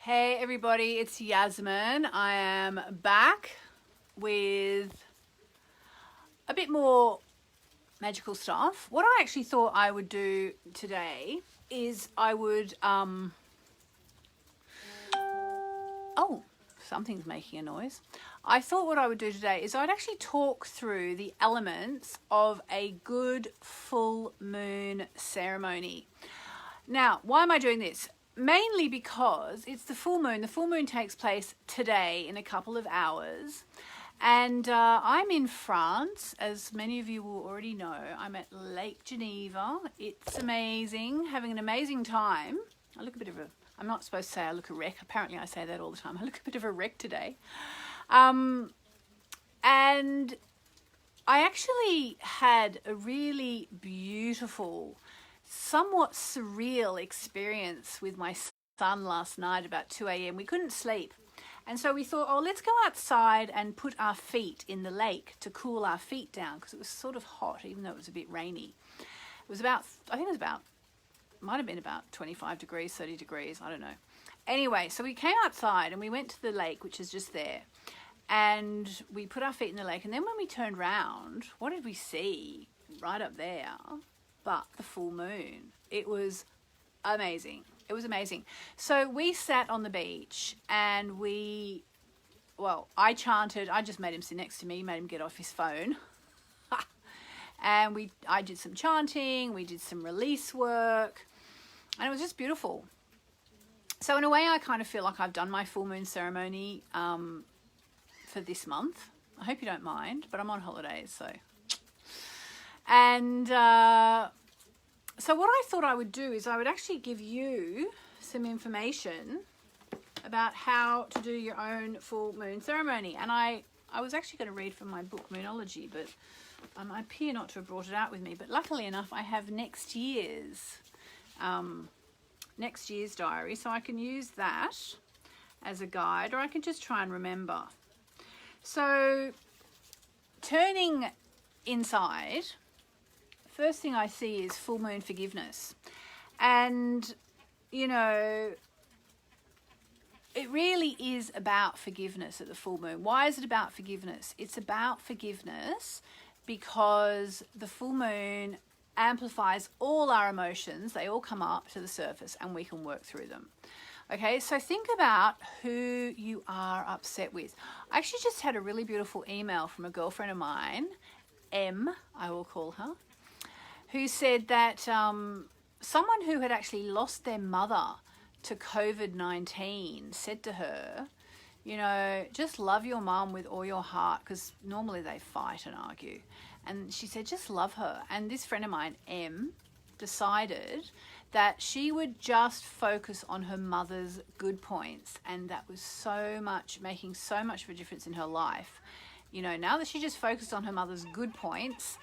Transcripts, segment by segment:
Hey everybody, it's Yasmin. I am back with a bit more magical stuff. What I actually thought I would do today is I would, oh, something's making a noise. I thought what I would do today is I'd actually talk through the elements of a good full moon ceremony. Now, why am I doing this? Mainly because it's the full moon. The full moon takes place today in a couple of hours. And I'm in France, as many of you will already know. I'm at Lake Geneva. It's amazing, having an amazing time. I look a bit of a, I'm not supposed to say I look a wreck. Apparently I say that all the time. I look a bit of a wreck today. And I actually had a really beautiful, somewhat surreal experience with my son last night about 2 a.m. We couldn't sleep. And so we thought, oh, let's go outside and put our feet in the lake to cool our feet down because it was sort of hot, even though it was a bit rainy. It was about, I think it was about, might have been about 25 degrees, 30 degrees, I don't know. Anyway, so we came outside and we went to the lake, which is just there. And we put our feet in the lake. And then when we turned round, what did we see right up there? But the full moon. It was amazing. It was amazing. So we sat on the beach and I chanted. I just made him sit next to me, made him get off his phone. And I did some chanting, we did some release work, and it was just beautiful. So in a way, I kind of feel like I've done my full moon ceremony for this month. I hope you don't mind, but I'm on holidays, so. And so what I thought I would do is I would actually give you some information about how to do your own full moon ceremony. And I was actually going to read from my book, Moonology, but I appear not to have brought it out with me. But luckily enough, I have next year's diary, so I can use that as a guide, or I can just try and remember. So turning inside, first thing I see is full moon forgiveness. And, you know, it really is about forgiveness at the full moon. Why is it about forgiveness? It's about forgiveness because the full moon amplifies all our emotions. They all come up to the surface and we can work through them. Okay, so think about who you are upset with. I actually just had a really beautiful email from a girlfriend of mine, M, I will call her, who said that someone who had actually lost their mother to COVID-19 said to her, you know, just love your mum with all your heart, because normally they fight and argue. And she said, just love her. And this friend of mine, M, decided that she would just focus on her mother's good points. And that was so much, making so much of a difference in her life. You know, now that she just focused on her mother's good points,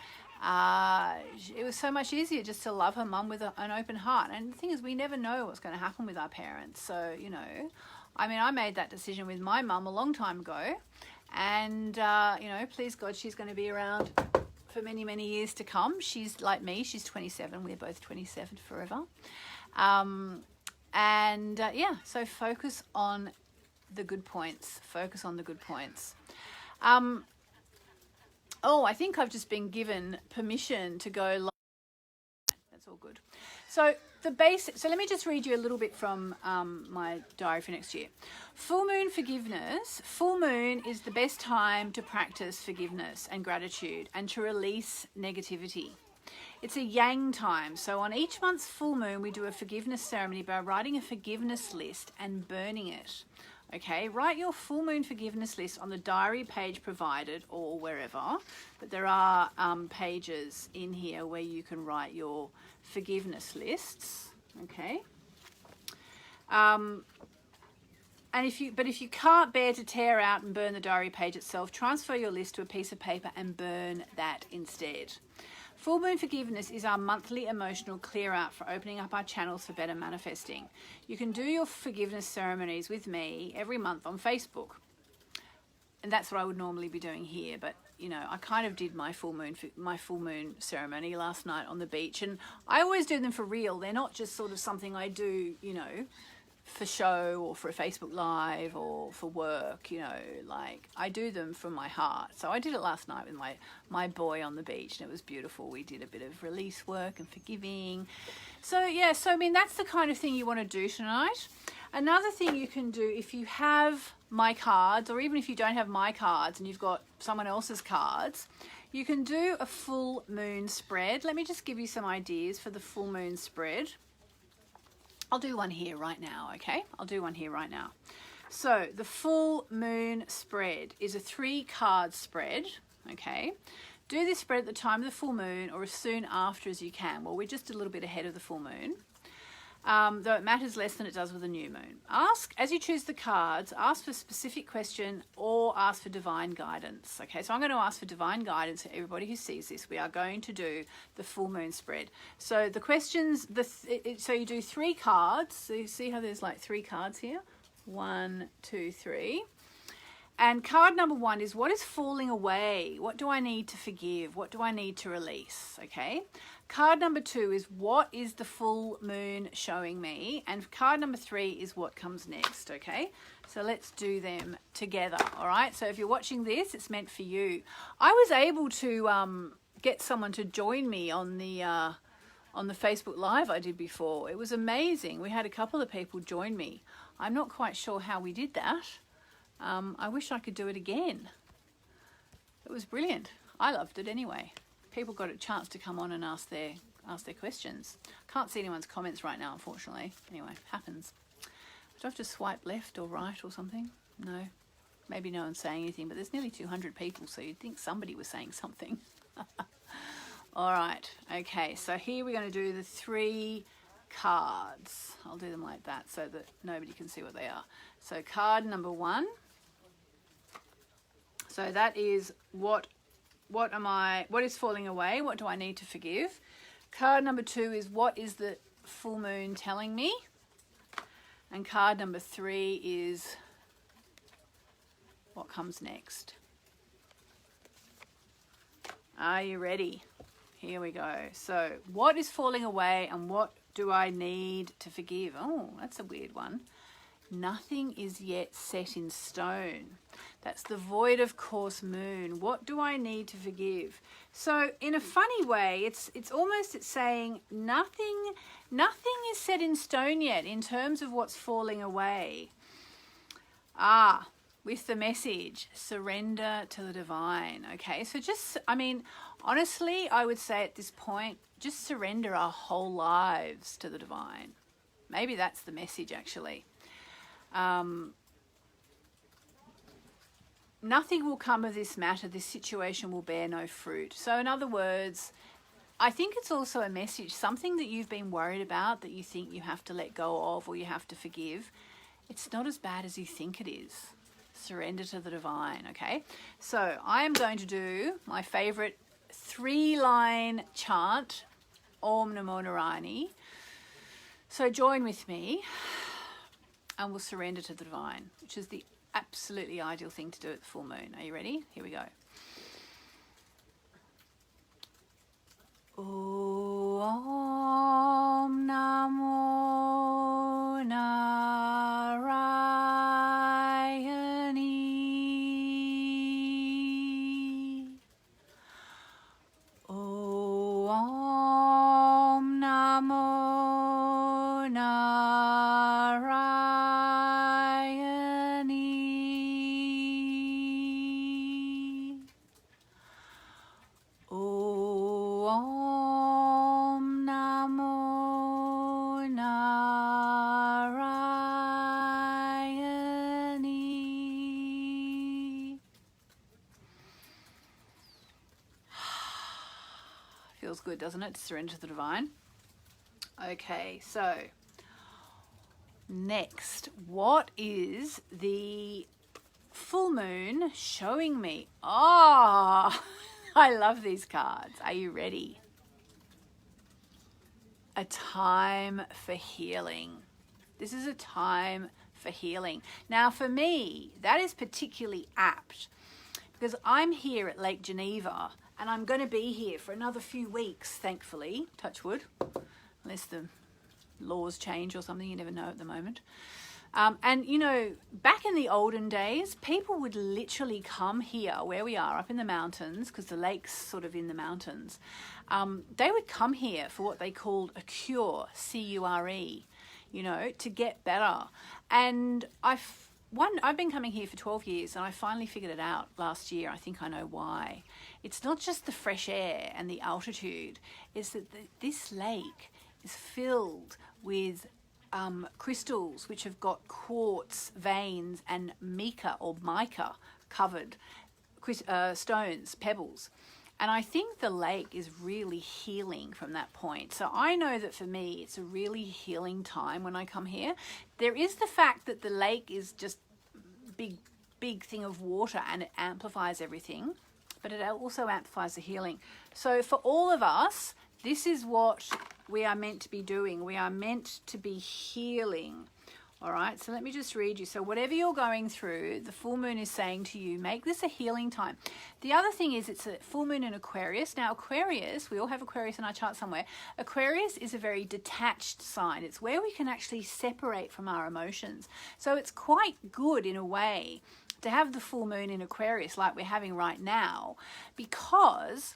it was so much easier just to love her mum with an open heart. And the thing is, we never know what's going to happen with our parents. So, you know, I mean, I made that decision with my mum a long time ago. And, you know, please God, she's going to be around for many, many years to come. She's like me. She's 27. We're both 27 forever. Yeah, so focus on the good points. Focus on the good points. Oh, I think I've just been given permission to go live. That's all good. So let me just read you a little bit from my diary for next year. Full moon forgiveness. Full moon is the best time to practice forgiveness and gratitude and to release negativity. It's a yang time. So on each month's full moon, we do a forgiveness ceremony by writing a forgiveness list and burning it. Okay, write your full moon forgiveness list on the diary page provided or wherever. But there are pages in here where you can write your forgiveness lists. Okay. If you can't bear to tear out and burn the diary page itself, transfer your list to a piece of paper and burn that instead. Full moon forgiveness is our monthly emotional clear out for opening up our channels for better manifesting. You can do your forgiveness ceremonies with me every month on Facebook. And that's what I would normally be doing here. But, you know, I kind of did my full moon ceremony last night on the beach. And I always do them for real. They're not just sort of something I do, you know, for show or for a Facebook Live or for work, you know, like I do them from my heart. So I did it last night with my boy on the beach, and it was beautiful. We did a bit of release work and forgiving. So yeah, so I mean, that's the kind of thing you want to do tonight. Another thing you can do, if you have my cards, or even if you don't have my cards and you've got someone else's cards, you can do a full moon spread. Let me just give you some ideas for the full moon spread. I'll do one here right now, okay? I'll do one here right now. So the full moon spread is a 3-card spread, okay? Do this spread at the time of the full moon or as soon after as you can. Well, we're just a little bit ahead of the full moon, though it matters less than it does with a new moon. Ask, as you choose the cards, ask for a specific question or ask for divine guidance, okay? So I'm going to ask for divine guidance for everybody who sees this. We are going to do the full moon spread. So the questions, so you do 3 cards. So you see how there's like 3 cards here? 1, 2, 3. And card number 1 is, what is falling away? What do I need to forgive? What do I need to release? Okay. Card number 2 is, what is the full moon showing me? And card number 3 is, what comes next? Okay. So let's do them together. All right. So if you're watching this, it's meant for you. I was able to get someone to join me on the Facebook Live I did before. It was amazing. We had a couple of people join me. I'm not quite sure how we did that. I wish I could do it again. It was brilliant. I loved it anyway. People got a chance to come on and ask their questions. Can't see anyone's comments right now, unfortunately. Anyway, happens. Do I have to swipe left or right or something? No. Maybe no one's saying anything, but there's nearly 200 people, so you'd think somebody was saying something. All right. Okay, so here we're going to do the 3 cards. I'll do them like that so that nobody can see what they are. So card number 1. So that is what is falling away? What do I need to forgive? Card number 2 is, what is the full moon telling me? And card number 3 is, what comes next? Are you ready? Here we go. So what is falling away and what do I need to forgive? Oh, that's a weird one. Nothing is yet set in stone. That's the void of course moon. What do I need to forgive? So in a funny way, it's saying nothing is set in stone yet in terms of what's falling away. With the message, surrender to the divine. Okay, so just, I mean, honestly, I would say at this point, just surrender our whole lives to the divine. Maybe that's the message, actually. Nothing will come of this matter. This situation will bear no fruit. So in other words, I think it's also a message, something that you've been worried about, that you think you have to let go of or you have to forgive. It's not as bad as you think it is. Surrender to the divine, okay? So I am going to do my favorite 3-line chant, Om Namo Narayani. So join with me and we'll surrender to the divine, which is the absolutely ideal thing to do at the full moon. Are you ready? Here we go. Om Namo Narayani. Om Namo Narayani. Om Namo Narayani. Feels good, doesn't it, to surrender to the divine? Okay, so next, what is the full moon showing me? Oh, I love these cards. Are you ready? A time for healing. This is a time for healing. Now, for me, that is particularly apt because I'm here at Lake Geneva and I'm going to be here for another few weeks, thankfully, touch wood, unless the laws change or something, you never know at the moment. And, you know, back in the olden days, people would literally come here where we are up in the mountains, because the lake's sort of in the mountains. They would come here for what they called a cure, C-U-R-E, you know, to get better. And I've been coming here for 12 years, and I finally figured it out last year. I think I know why. It's not just the fresh air and the altitude. It's that this lake is filled with crystals which have got quartz veins and mica covered stones, pebbles. And I think the lake is really healing from that point. So I know that for me, it's a really healing time when I come here. There is the fact that the lake is just big thing of water, and it amplifies everything, but it also amplifies the healing. So for all of us, this is what we are meant to be doing. We are meant to be healing. All right, so let me just read you. So whatever you're going through, the full moon is saying to you, make this a healing time. The other thing is, it's a full moon in Aquarius. Now, Aquarius, we all have Aquarius in our chart somewhere. Aquarius is a very detached sign. It's where we can actually separate from our emotions. So it's quite good in a way to have the full moon in Aquarius like we're having right now, because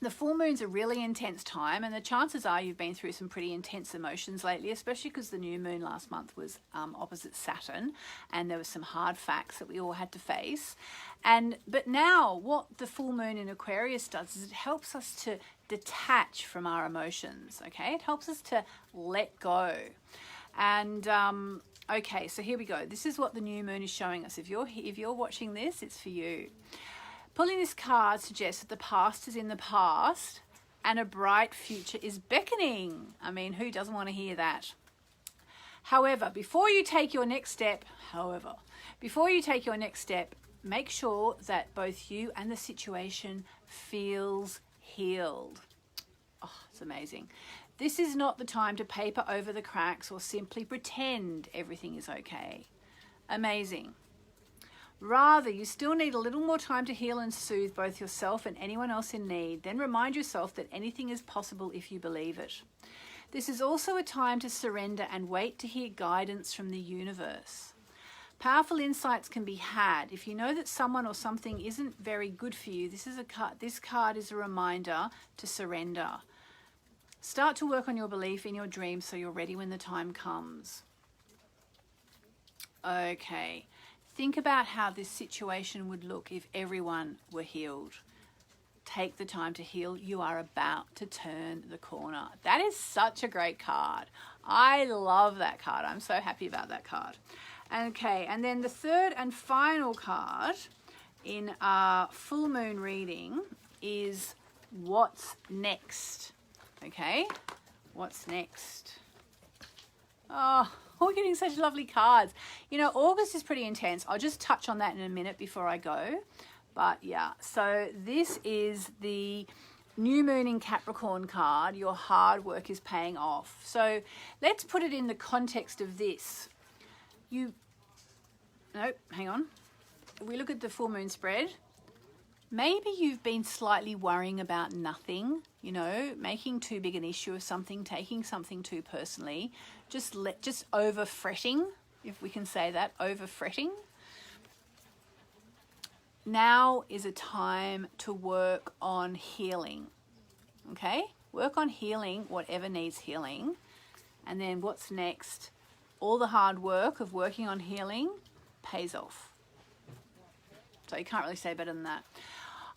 the full moon's a really intense time, and the chances are you've been through some pretty intense emotions lately, especially because the new moon last month was opposite Saturn, and there were some hard facts that we all had to face. But now what the full moon in Aquarius does is it helps us to detach from our emotions, okay? It helps us to let go. And okay, so here we go. This is what the new moon is showing us. If you're watching this, it's for you. Pulling this card suggests that the past is in the past and a bright future is beckoning. I mean, who doesn't want to hear that? However, before you take your next step, make sure that both you and the situation feels healed. Oh, it's amazing. This is not the time to paper over the cracks or simply pretend everything is okay. Amazing. Rather, you still need a little more time to heal and soothe both yourself and anyone else in need. Then remind yourself that anything is possible if you believe it. This is also a time to surrender and wait to hear guidance from the universe. Powerful insights can be had. If you know that someone or something isn't very good for you, this card is a reminder to surrender. Start to work on your belief in your dreams so you're ready when the time comes. Okay. Think about how this situation would look if everyone were healed. Take the time to heal. You are about to turn the corner. That is such a great card. I love that card. I'm so happy about that card. Okay, and then the third and final card in our full moon reading is what's next. Okay, what's next? Oh, we're getting such lovely cards. You know, August is pretty intense. I'll just touch on that in a minute before I go. But yeah, so this is the new moon in Capricorn card. Your hard work is paying off. So let's put it in the context of this. Hang on. If we look at the full moon spread, maybe you've been slightly worrying about nothing, you know, making too big an issue of something, taking something too personally, just over fretting, if we can say that, over fretting. Now is a time to work on healing, okay? Work on healing whatever needs healing. And then what's next? All the hard work of working on healing pays off. So you can't really say better than that.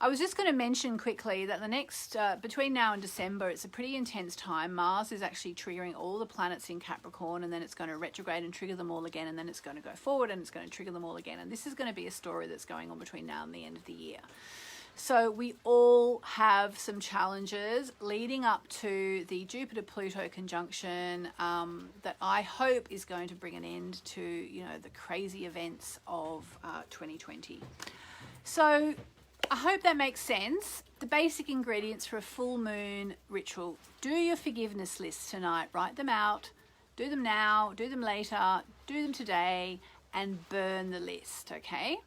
I was just going to mention quickly that the next, between now and December, it's a pretty intense time. Mars is actually triggering all the planets in Capricorn, and then it's going to retrograde and trigger them all again, and then it's going to go forward and it's going to trigger them all again. And this is going to be a story that's going on between now and the end of the year. So we all have some challenges leading up to the Jupiter-Pluto conjunction that I hope is going to bring an end to, you know, the crazy events of 2020. So I hope that makes sense. The basic ingredients for a full moon ritual. Do your forgiveness list tonight. Write them out. Do them now. Do them later. Do them today. And burn the list, okay?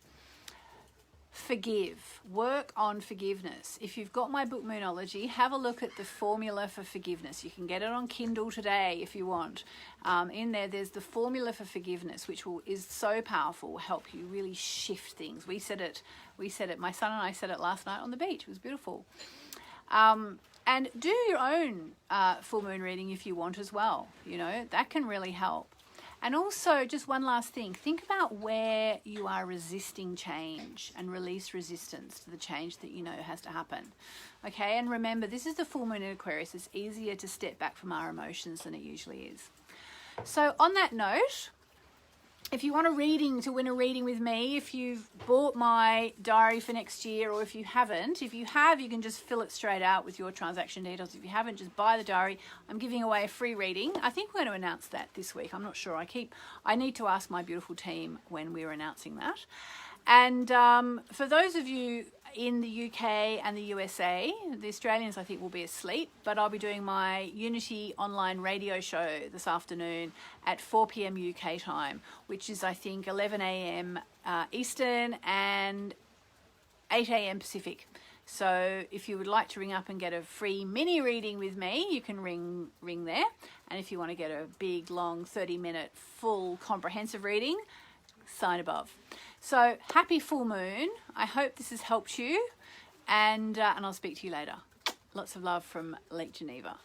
Forgive. Work on forgiveness. If you've got my book Moonology, have a look at the formula for forgiveness. You can get it on Kindle today if you want. In there's the formula for forgiveness, which is so powerful, will help you really shift things. We said it, my son and I said it last night on the beach. It was beautiful. And do your own full moon reading if you want as well. You know, that can really help. And also, just one last thing, think about where you are resisting change and release resistance to the change that you know has to happen. Okay, and remember, this is the full moon in Aquarius. It's easier to step back from our emotions than it usually is. So on that note, if you want to win a reading with me, if you've bought my diary for next year, or if you haven't, if you have, you can just fill it straight out with your transaction details. If you haven't, just buy the diary. I'm giving away a free reading. I think we're going to announce that this week. I'm not sure. I need to ask my beautiful team when we're announcing that. And for those of you in the UK and the USA, the Australians I think will be asleep, but I'll be doing my Unity online radio show this afternoon at 4 p.m. UK time, which is I think 11 a.m. Eastern and 8 a.m. Pacific. So if you would like to ring up and get a free mini reading with me, you can ring there. And if you want to get a big, long, 30-minute, full, comprehensive reading, sign above. So happy full moon. I hope this has helped you, and I'll speak to you later. Lots of love from Lake Geneva.